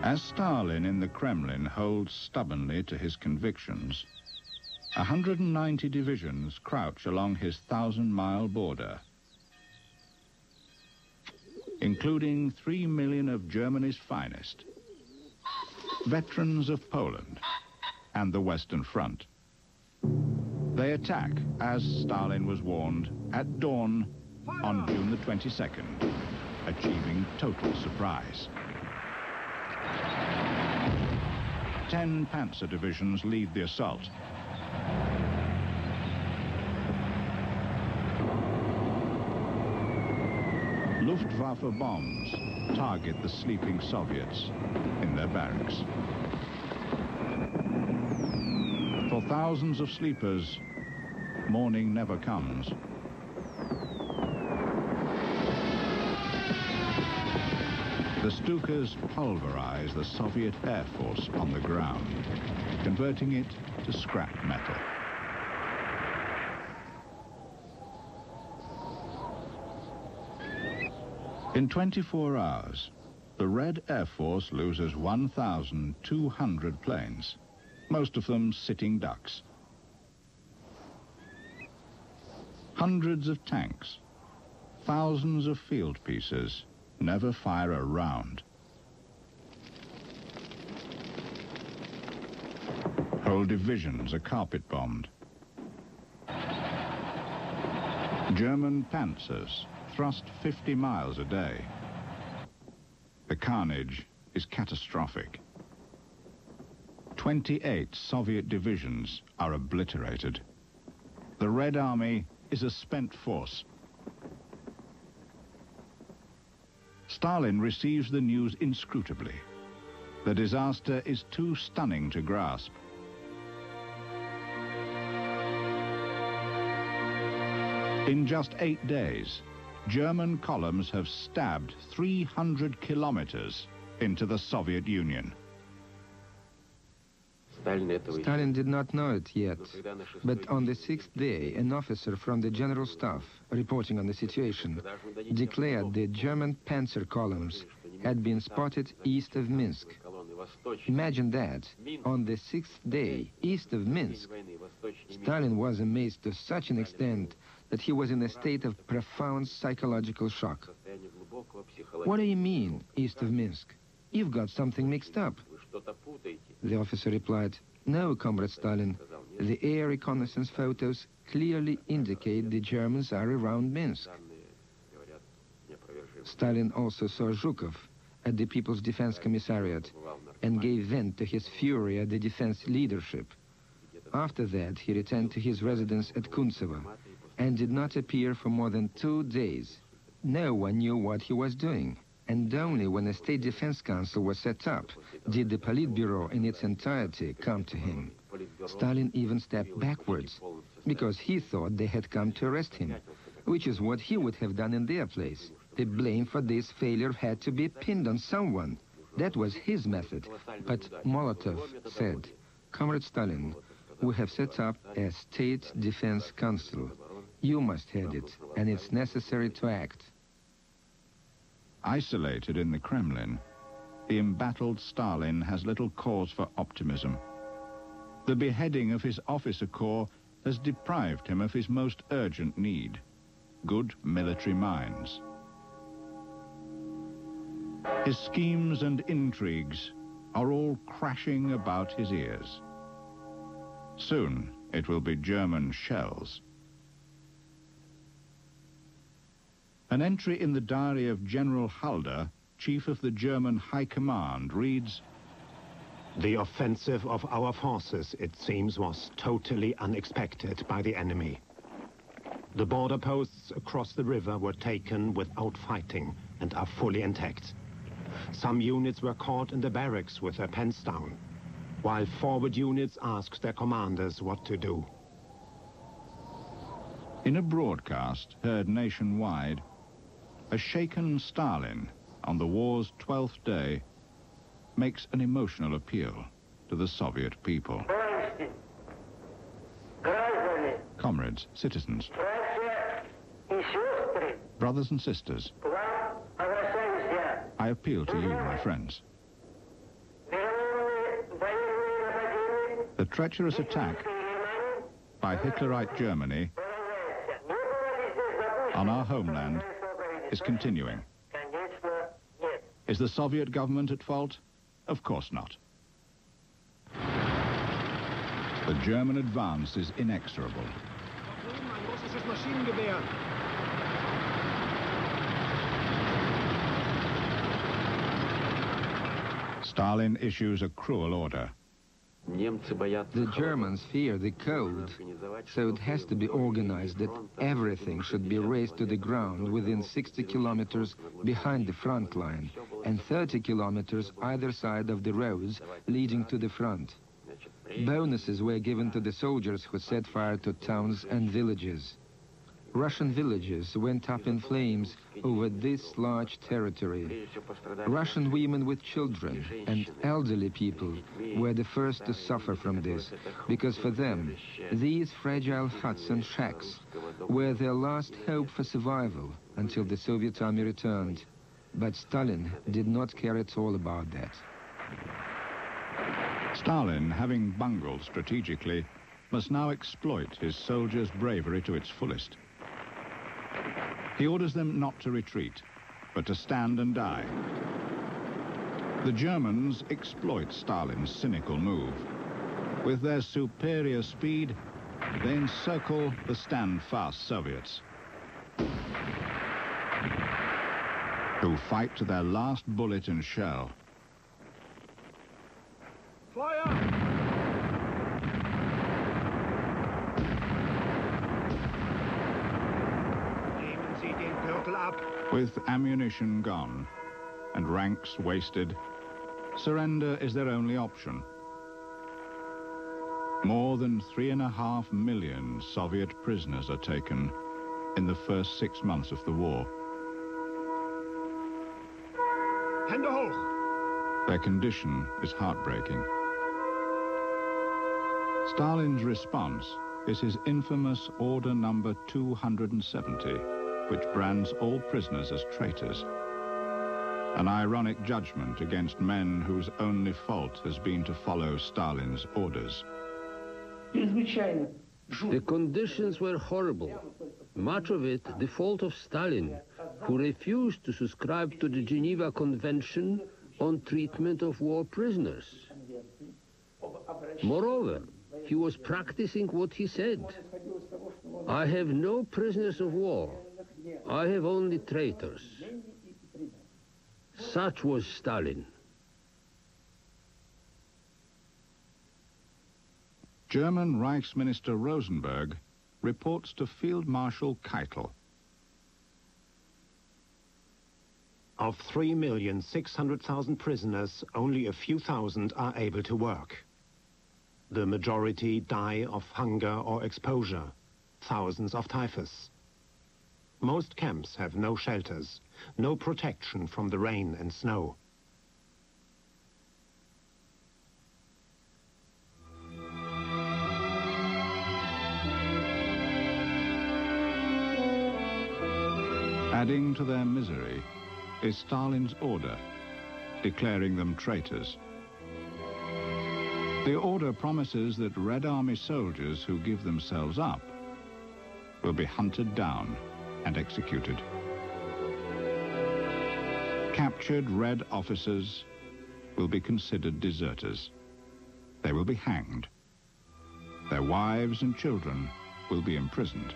As Stalin in the Kremlin holds stubbornly to his convictions, 190 divisions crouch along his 1,000-mile border, including 3 million of Germany's finest, veterans of Poland and the Western Front. They attack, as Stalin was warned, at dawn on June the 22nd, achieving total surprise. 10 panzer divisions lead the assault. Luftwaffe bombs target the sleeping Soviets in their barracks. For thousands of sleepers, morning never comes. The Stukas pulverize the Soviet Air Force on the ground, converting it to scrap metal. In 24 hours, the Red Air Force loses 1,200 planes, most of them sitting ducks. Hundreds of tanks, thousands of field pieces, never fire a round. Whole divisions are carpet-bombed. German panzers thrust 50 miles a day. The carnage is catastrophic. 28 Soviet divisions are obliterated. The Red Army is a spent force. Stalin receives the news inscrutably. The disaster is too stunning to grasp. In just 8 days, German columns have stabbed 300 kilometers into the Soviet Union. Stalin did not know it yet, but on the 6th day, an officer from the General Staff, reporting on the situation, declared the German panzer columns had been spotted east of Minsk. Imagine that, on the 6th day, east of Minsk. Stalin was amazed to such an extent that he was in a state of profound psychological shock. What do you mean, east of Minsk? You've got something mixed up. The officer replied, "No, Comrade Stalin, the air reconnaissance photos clearly indicate the Germans are around Minsk." Stalin also saw Zhukov at the People's Defense Commissariat and gave vent to his fury at the defense leadership. After that, he returned to his residence at Kuntsevo and did not appear for more than 2 days. No one knew what he was doing. And only when a State Defense Council was set up did the Politburo in its entirety come to him. Stalin even stepped backwards, because he thought they had come to arrest him, which is what he would have done in their place. The blame for this failure had to be pinned on someone. That was his method. But Molotov said, "Comrade Stalin, we have set up a State Defense Council. You must head it, and it's necessary to act." Isolated in the Kremlin, the embattled Stalin has little cause for optimism. The beheading of his officer corps has deprived him of his most urgent need, good military minds. His schemes and intrigues are all crashing about his ears. Soon it will be German shells. An entry in the diary of General Halder, chief of the German High Command, reads, "The offensive of our forces, it seems, was totally unexpected by the enemy. The border posts across the river were taken without fighting and are fully intact. Some units were caught in the barracks with their pants down, while forward units asked their commanders what to do." In a broadcast heard nationwide, a shaken Stalin on the war's 12th day makes an emotional appeal to the Soviet people. Comrades, citizens, brothers and sisters, I appeal to you, my friends. The treacherous attack by Hitlerite Germany on our homeland is continuing. Is the Soviet government at fault? Of course not. The German advance is inexorable. Stalin issues a cruel order. The Germans fear the cold, so it has to be organized that everything should be razed to the ground within 60 kilometers behind the front line and 30 kilometers either side of the roads leading to the front. Bonuses were given to the soldiers who set fire to towns and villages. Russian villages went up in flames over this large territory. Russian women with children and elderly people were the first to suffer from this, because for them, these fragile huts and shacks were their last hope for survival until the Soviet army returned. But Stalin did not care at all about that. Stalin, having bungled strategically, must now exploit his soldiers' bravery to its fullest. He orders them not to retreat, but to stand and die. The Germans exploit Stalin's cynical move. With their superior speed, they encircle the stand-fast Soviets, who fight to their last bullet and shell. Fire! With ammunition gone and ranks wasted, surrender is their only option. More than 3.5 million Soviet prisoners are taken in the first 6 months of the war. Hände hoch! Their condition is heartbreaking. Stalin's response is his infamous Order Number 270, which brands all prisoners as traitors. An ironic judgment against men whose only fault has been to follow Stalin's orders. The conditions were horrible. Much of it the fault of Stalin, who refused to subscribe to the Geneva Convention on treatment of war prisoners. Moreover, he was practicing what he said. I have no prisoners of war. I have only traitors. Such was Stalin. German Reichsminister Rosenberg reports to Field Marshal Keitel. Of 3,600,000 prisoners, only a few thousand are able to work. The majority die of hunger or exposure, thousands of typhus. Most camps have no shelters, no protection from the rain and snow. Adding to their misery is Stalin's order, declaring them traitors. The order promises that Red Army soldiers who give themselves up will be hunted down and executed. Captured Red officers will be considered deserters. They will be hanged. Their wives and children will be imprisoned.